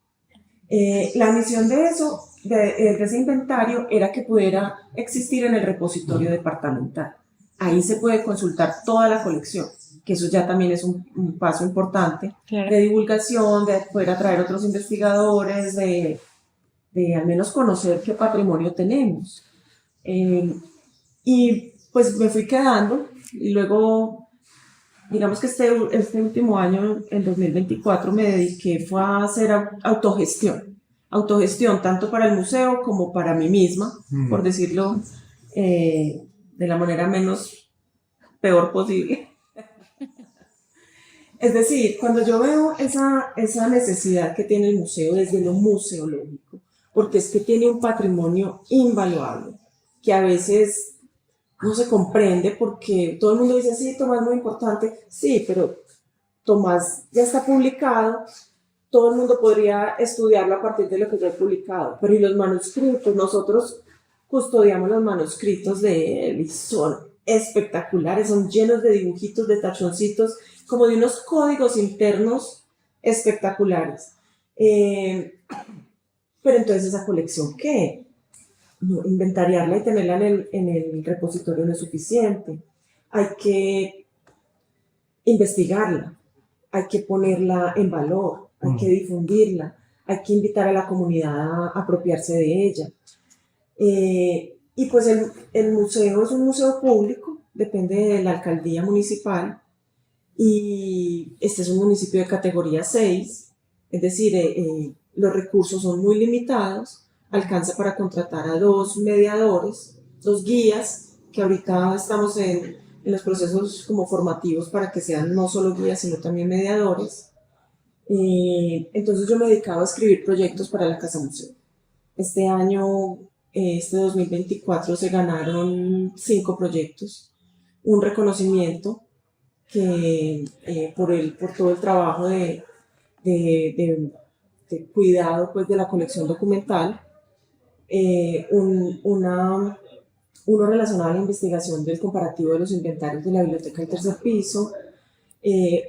La misión de eso, de ese inventario, era que pudiera existir en el repositorio departamental. Ahí se puede consultar toda la colección, que eso ya también es un paso importante, Claro. de divulgación, de poder atraer otros investigadores, de al menos conocer qué patrimonio tenemos. Y pues me fui quedando, y luego, digamos que este último año, en 2024, me dediqué fue a hacer autogestión tanto para el museo como para mí misma, por decirlo de la manera menos peor posible. Es decir, cuando yo veo esa necesidad que tiene el museo desde lo museológico, porque es que tiene un patrimonio invaluable, que a veces no se comprende porque todo el mundo dice, sí, Tomás es muy importante, sí, pero Tomás ya está publicado, todo el mundo podría estudiarlo a partir de lo que yo he publicado, pero y los manuscritos, nosotros custodiamos los manuscritos de él y son espectaculares, son llenos de dibujitos, de tachoncitos, como de unos códigos internos espectaculares. Pero entonces esa colección, ¿qué? No, inventariarla y tenerla en el repositorio no es suficiente. Hay que investigarla, hay que ponerla en valor, hay que difundirla, hay que invitar a la comunidad a apropiarse de ella. Y pues el museo es un museo público, depende de la alcaldía municipal, y este es un municipio de categoría 6, es decir, los recursos son muy limitados, alcanza para contratar a 2 mediadores, 2 guías, que ahorita estamos en los procesos como formativos para que sean no solo guías, sino también mediadores. Entonces yo me dedicaba a escribir proyectos para la Casa Museo. Este año, este 2024, se ganaron 5 proyectos, un reconocimiento que por todo el trabajo de cuidado pues, de la colección documental, uno relacionado a la investigación del comparativo de los inventarios de la biblioteca del tercer piso,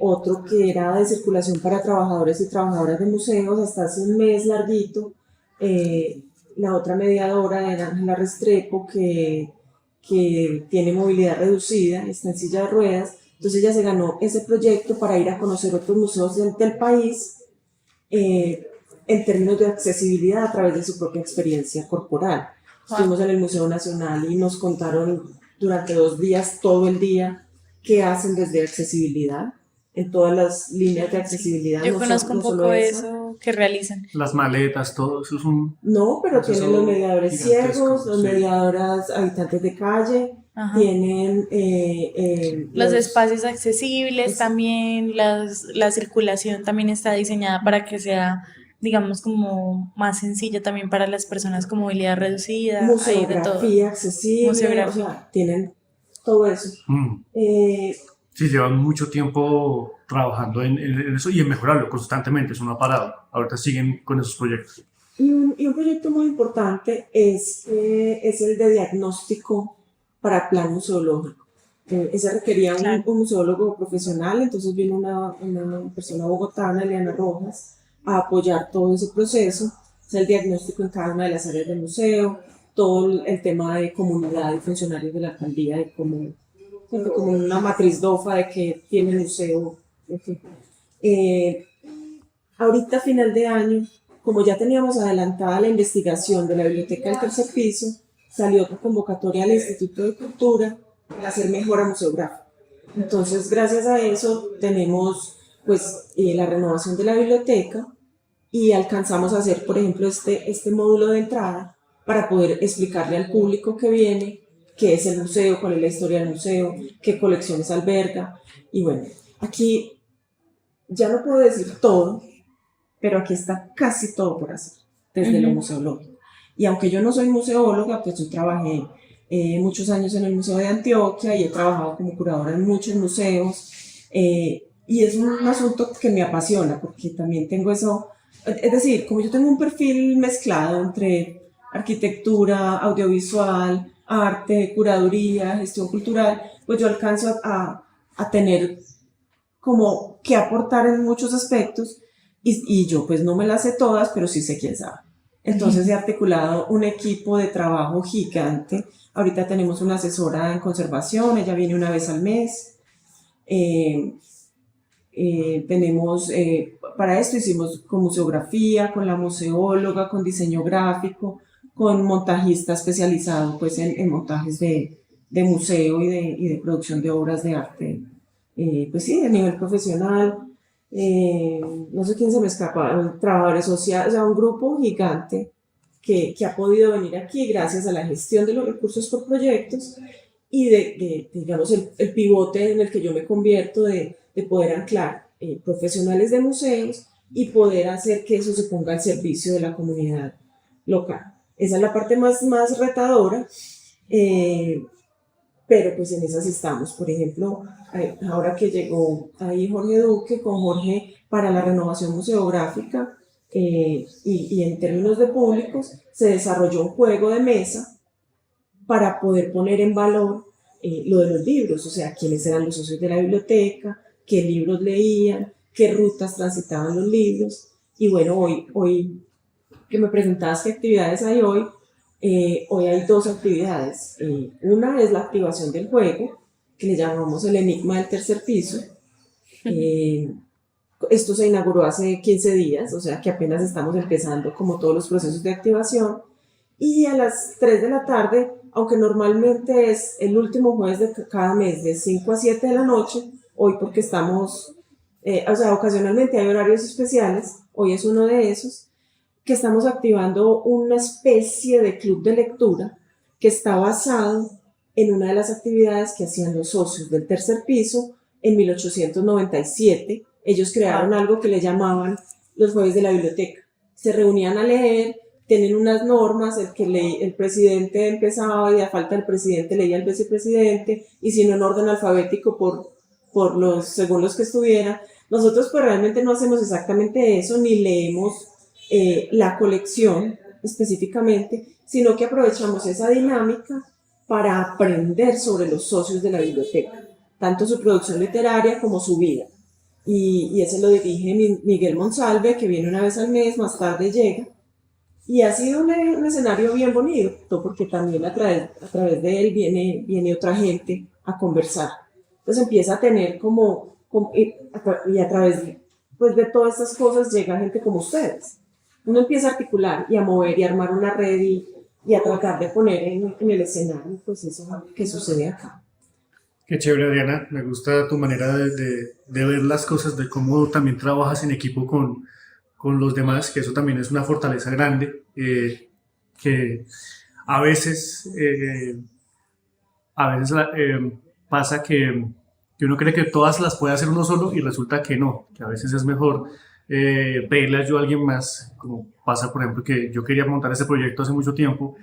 otro que era de circulación para trabajadores y trabajadoras de museos hasta hace un mes larguito, la otra mediadora era Ángela Restrepo, que tiene movilidad reducida, está en silla de ruedas, entonces ella se ganó ese proyecto para ir a conocer otros museos del país en términos de accesibilidad a través de su propia experiencia corporal. Estuvimos en el Museo Nacional y nos contaron durante 2 días, todo el día, qué hacen desde accesibilidad, en todas las líneas de accesibilidad. Yo conozco un poco eso que realizan. Las maletas, todo eso es un... No, pero tienen los mediadores ciegos, los sí. mediadoras habitantes de calle, Ajá. tienen... Los espacios accesibles también, la circulación también está diseñada para que sea, digamos, como más sencilla también para las personas con movilidad reducida. Hay de todo. Museografía accesible, Museografía. o sea, tienen todo eso. Sí, llevan mucho tiempo trabajando en eso y en mejorarlo constantemente, eso no ha parado. Ahorita siguen con esos proyectos. Y un proyecto muy importante es el de diagnóstico para plan museológico. Ese requería un museólogo profesional, entonces vino una persona bogotana, Eliana Rojas, a apoyar todo ese proceso, el diagnóstico en cada una de las áreas del museo, todo el tema de comunidad y funcionarios de la alcaldía, de como una matriz DOFA de que tiene el museo. Ahorita a final de año, como ya teníamos adelantada la investigación de la biblioteca del tercer piso, salió otra convocatoria al Instituto de Cultura para hacer mejora museográfica. Entonces, gracias a eso, tenemos pues, la renovación de la biblioteca y alcanzamos a hacer, por ejemplo, este módulo de entrada para poder explicarle al público que viene qué es el museo, cuál es la historia del museo, qué colecciones alberga. Y bueno, aquí ya no puedo decir todo, pero aquí está casi todo por hacer, desde lo museológico. Y aunque yo no soy museóloga, pues yo trabajé muchos años en el Museo de Antioquia y he trabajado como curadora en muchos museos. Y es un asunto que me apasiona, porque también tengo eso, es decir, como yo tengo un perfil mezclado entre arquitectura, audiovisual, arte, curaduría, gestión cultural, pues yo alcanzo a tener como qué aportar en muchos aspectos y yo pues no me las sé todas, pero sí sé quién sabe. Entonces he articulado un equipo de trabajo gigante. Ahorita tenemos una asesora en conservación, ella viene una vez al mes. Para esto hicimos con museografía, con la museóloga, con diseño gráfico, con montajista especializado pues en montajes de museo y de producción de obras de arte, pues sí, de nivel profesional. No sé quién se me escapa, trabajadores sociales, o sea, un grupo gigante que ha podido venir aquí gracias a la gestión de los recursos por proyectos y digamos, el pivote en el que yo me convierto de poder anclar profesionales de museos y poder hacer que eso se ponga al servicio de la comunidad local. Esa es la parte más retadora, pero pues en esas estamos. Por ejemplo, ahora que llegó ahí Jorge Duque, con Jorge para la renovación museográfica y en términos de públicos, se desarrolló un juego de mesa para poder poner en valor lo de los libros, o sea, quiénes eran los socios de la biblioteca, qué libros leían, qué rutas transitaban los libros. Y bueno, hoy que me preguntabas qué actividades hay hoy, hoy hay dos actividades. Una es la activación del juego, que le llamamos el Enigma del Tercer Piso. Esto se inauguró hace 15 días, o sea que apenas estamos empezando como todos los procesos de activación. Y a las 3 de la tarde, aunque normalmente es el último jueves de cada mes de 5 a 7 de la noche, hoy porque estamos, o sea, ocasionalmente hay horarios especiales, hoy es uno de esos, que estamos activando una especie de club de lectura que está basado en una de las actividades que hacían los socios del Tercer Piso en 1897. Ellos crearon algo que le llamaban los jueves de la biblioteca. Se reunían a leer, tienen unas normas, el presidente empezaba y a falta del presidente leía el vicepresidente, y si no en orden alfabético según los que estuvieran. Nosotros pues realmente no hacemos exactamente eso, ni leemos la colección específicamente, sino que aprovechamos esa dinámica para aprender sobre los socios de la biblioteca, tanto su producción literaria como su vida. Y ese lo dirige Miguel Monsalve, que viene una vez al mes, más tarde llega. Y ha sido un escenario bien bonito, porque también a través de él viene otra gente a conversar. Entonces empieza a tener y a través pues, de todas estas cosas llega gente como ustedes. Uno empieza a articular y a mover y a armar una red y a tratar de poner en el escenario pues eso que sucede acá. Qué chévere, Adriana. Me gusta tu manera de ver las cosas, de cómo también trabajas en equipo con los demás, que eso también es una fortaleza grande, que a veces pasa que uno cree que todas las puede hacer uno solo y resulta que no, que a veces es mejor pedirle ayuda a alguien más, como pasa por ejemplo que yo quería montar ese proyecto hace mucho tiempo,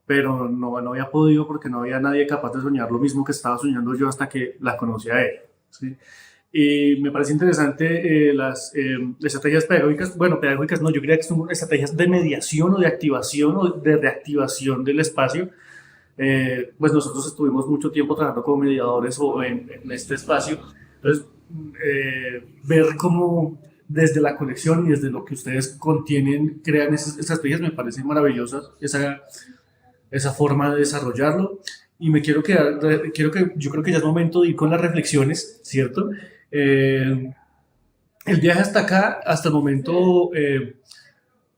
pero no había podido porque no había nadie capaz de soñar lo mismo que estaba soñando yo hasta que la conocí a él, ¿sí? Y me parece interesante las estrategias pedagógicas, bueno, pedagógicas no, yo creía que son estrategias de mediación o de activación o de reactivación del espacio. Pues nosotros estuvimos mucho tiempo trabajando como mediadores o en este espacio, entonces ver cómo desde la conexión y desde lo que ustedes contienen crean esas estrategias me parece maravillosa esa forma de desarrollarlo. Y me yo creo que ya es momento de ir con las reflexiones, ¿cierto? El viaje hasta acá, hasta el momento,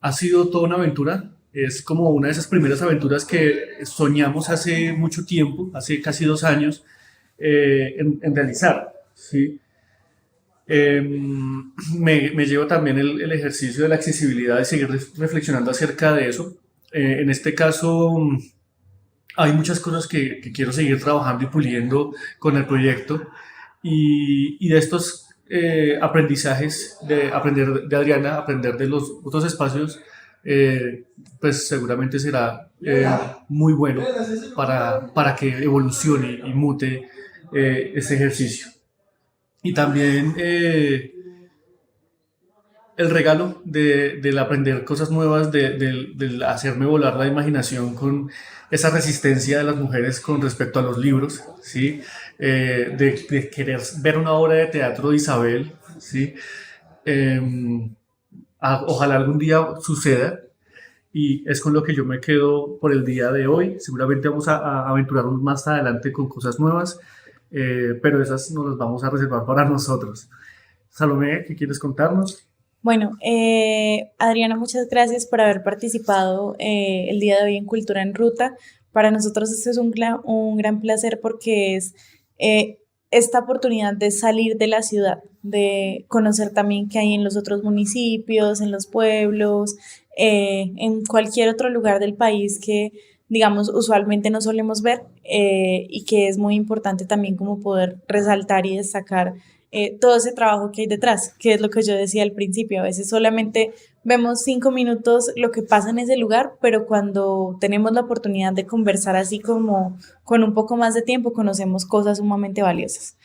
ha sido toda una aventura. Es como una de esas primeras aventuras que soñamos hace mucho tiempo, hace casi 2 años, en realizar, ¿sí? Me llevo también el ejercicio de la accesibilidad, de seguir reflexionando acerca de eso. En este caso, hay muchas cosas que quiero seguir trabajando y puliendo con el proyecto, y de estos aprendizajes, de aprender de Adriana, aprender de los otros espacios, pues seguramente será muy bueno para que evolucione y mute este ejercicio. Y también el regalo del aprender cosas nuevas, del hacerme volar la imaginación con esa resistencia de las mujeres con respecto a los libros, ¿sí? De querer ver una obra de teatro de Isabel, ¿sí? Em, Ojalá algún día suceda y es con lo que yo me quedo por el día de hoy. Seguramente vamos a aventurarnos más adelante con cosas nuevas, pero esas nos las vamos a reservar para nosotros. Salomé, ¿qué quieres contarnos? Bueno, Adriana, muchas gracias por haber participado el día de hoy en Cultura en Ruta. Para nosotros esto es un gran placer porque es eh, esta oportunidad de salir de la ciudad, de conocer también qué hay en los otros municipios, en los pueblos, en cualquier otro lugar del país que, digamos, usualmente no solemos ver y que es muy importante también como poder resaltar y destacar todo ese trabajo que hay detrás, que es lo que yo decía al principio. A veces solamente vemos 5 minutos lo que pasa en ese lugar, pero cuando tenemos la oportunidad de conversar así como con un poco más de tiempo, conocemos cosas sumamente valiosas.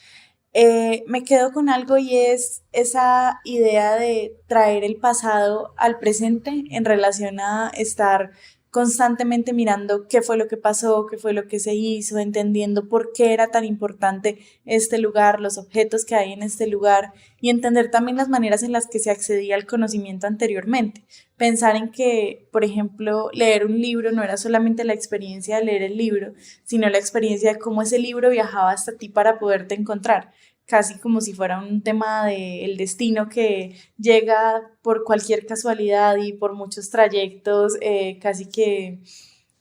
Me quedo con algo y es esa idea de traer el pasado al presente en relación a estar constantemente mirando qué fue lo que pasó, qué fue lo que se hizo, entendiendo por qué era tan importante este lugar, los objetos que hay en este lugar y entender también las maneras en las que se accedía al conocimiento anteriormente. Pensar en que, por ejemplo, leer un libro no era solamente la experiencia de leer el libro, sino la experiencia de cómo ese libro viajaba hasta ti para poderte encontrar, casi como si fuera un tema del destino que llega por cualquier casualidad y por muchos trayectos, casi que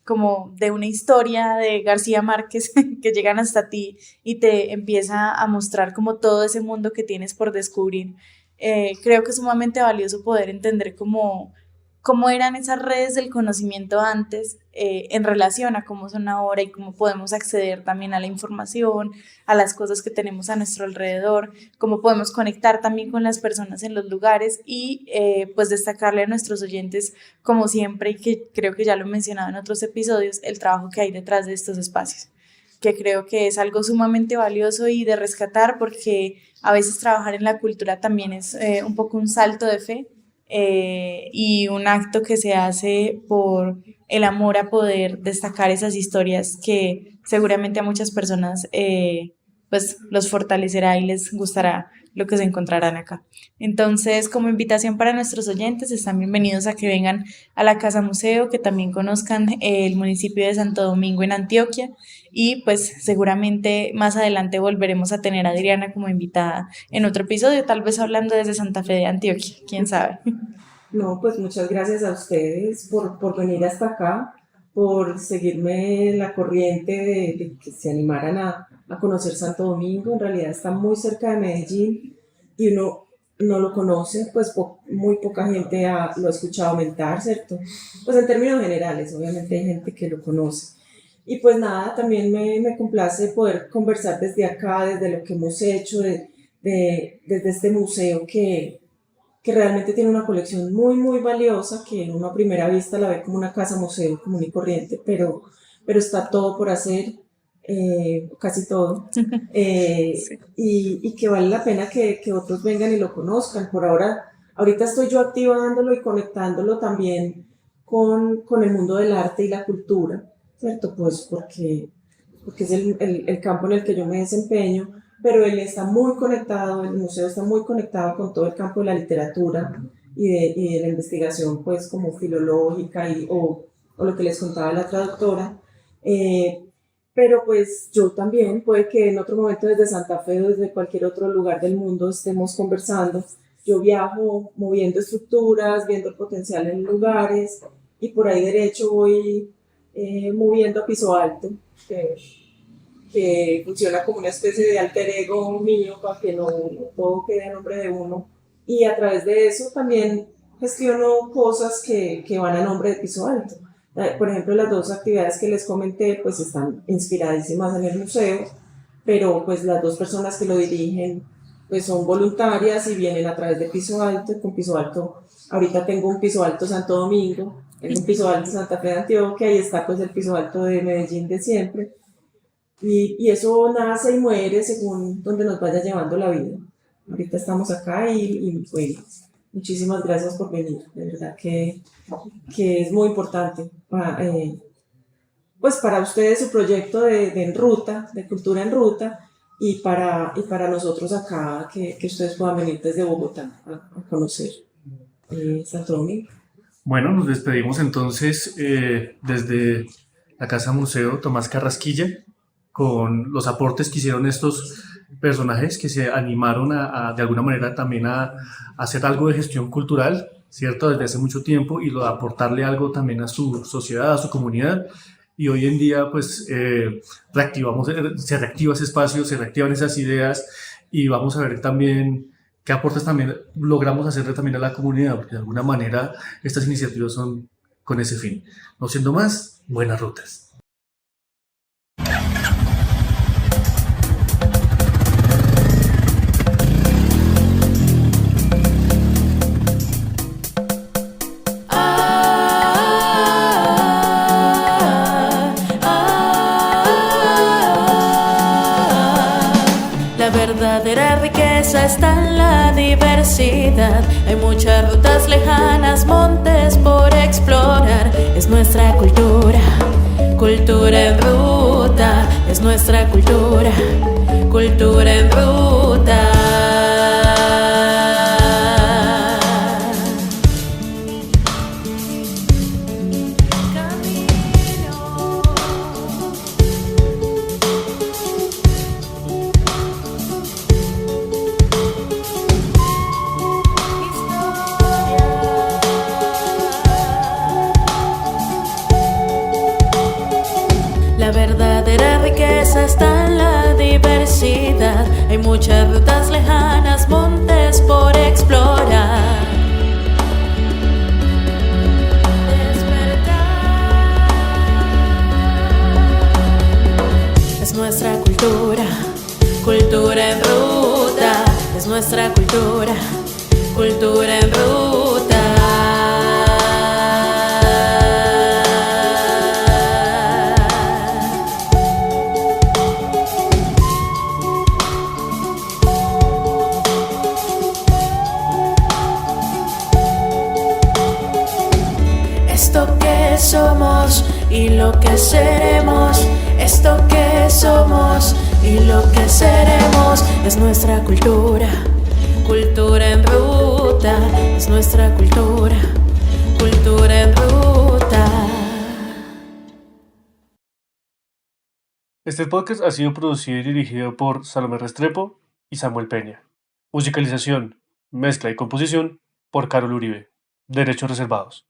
como de una historia de García Márquez que llegan hasta ti y te empieza a mostrar como todo ese mundo que tienes por descubrir. Creo que es sumamente valioso poder entender cómo eran esas redes del conocimiento antes en relación a cómo son ahora y cómo podemos acceder también a la información, a las cosas que tenemos a nuestro alrededor, cómo podemos conectar también con las personas en los lugares y pues destacarle a nuestros oyentes, como siempre, y que creo que ya lo he mencionado en otros episodios, el trabajo que hay detrás de estos espacios, que creo que es algo sumamente valioso y de rescatar porque a veces trabajar en la cultura también es un poco un salto de fe y un acto que se hace por el amor a poder destacar esas historias que seguramente a muchas personas pues los fortalecerá y les gustará lo que se encontrarán acá. Entonces, como invitación para nuestros oyentes, están bienvenidos a que vengan a la Casa Museo, que también conozcan el municipio de Santo Domingo en Antioquia y pues seguramente más adelante volveremos a tener a Adriana como invitada en otro episodio, tal vez hablando desde Santa Fe de Antioquia, quién sabe. No, pues muchas gracias a ustedes por venir hasta acá, por seguirme la corriente de que se animaran a conocer Santo Domingo. En realidad está muy cerca de Medellín y uno no lo conoce, pues muy poca gente lo ha escuchado mentar, ¿cierto? Pues en términos generales, obviamente hay gente que lo conoce. Y pues nada, también me complace poder conversar desde acá, desde lo que hemos hecho, desde este museo que realmente tiene una colección muy, muy valiosa, que uno a primera vista la ve como una casa museo común y corriente, pero está todo por hacer, casi todo, Sí. y que vale la pena que otros vengan y lo conozcan. Ahorita estoy yo activándolo y conectándolo también con el mundo del arte y la cultura, ¿cierto? Pues porque es el campo en el que yo me desempeño, pero él está muy conectado, el museo está muy conectado con todo el campo de la literatura y de la investigación, pues como filológica o lo que les contaba la traductora. Pero pues yo también, puede que en otro momento desde Santa Fe o desde cualquier otro lugar del mundo estemos conversando. Yo viajo moviendo estructuras, viendo el potencial en lugares y por ahí derecho voy moviendo a Piso Alto, que funciona como una especie de alter ego mío para que no todo quede a nombre de uno. Y a través de eso también gestiono cosas que van a nombre de Piso Alto. Por ejemplo, las dos actividades que les comenté pues están inspiradísimas en el museo, pero pues las dos personas que lo dirigen pues son voluntarias y vienen a través de Piso Alto. Y con Piso Alto, ahorita tengo un Piso Alto Santo Domingo, tengo un Piso Alto Santa Fe de Antioquia y está pues el Piso Alto de Medellín de siempre. Y eso nace y muere según donde nos vaya llevando la vida. Ahorita estamos acá y bueno, Muchísimas gracias por venir, de verdad que es muy importante pues para ustedes su proyecto de En Ruta, de Cultura en Ruta, y para nosotros acá, que ustedes puedan venir desde Bogotá a conocer Santo Domingo. Bueno, nos despedimos entonces desde la Casa Museo Tomás Carrasquilla con los aportes que hicieron estos personajes que se animaron de alguna manera también a hacer algo de gestión cultural, ¿cierto? Desde hace mucho tiempo y a aportarle algo también a su sociedad, a su comunidad. Y hoy en día pues se reactiva ese espacio, se reactivan esas ideas y vamos a ver también qué aportes también logramos hacerle también a la comunidad, porque de alguna manera estas iniciativas son con ese fin. No siendo más, buenas rutas. La verdadera riqueza está en la diversidad. Hay muchas rutas lejanas, montes por explorar. Es nuestra cultura, cultura en ruta. Es nuestra cultura, cultura en ruta. La verdadera riqueza está en la diversidad. Hay muchas rutas lejanas, montes por explorar. Despertar. Es nuestra cultura, cultura en ruta. Es nuestra cultura, cultura en ruta. Esto que somos y lo que seremos, esto que somos y lo que seremos, es nuestra cultura, cultura en ruta, es nuestra cultura, cultura en ruta. Este podcast ha sido producido y dirigido por Salomé Restrepo y Samuel Peña. Musicalización, mezcla y composición por Carol Uribe. Derechos reservados.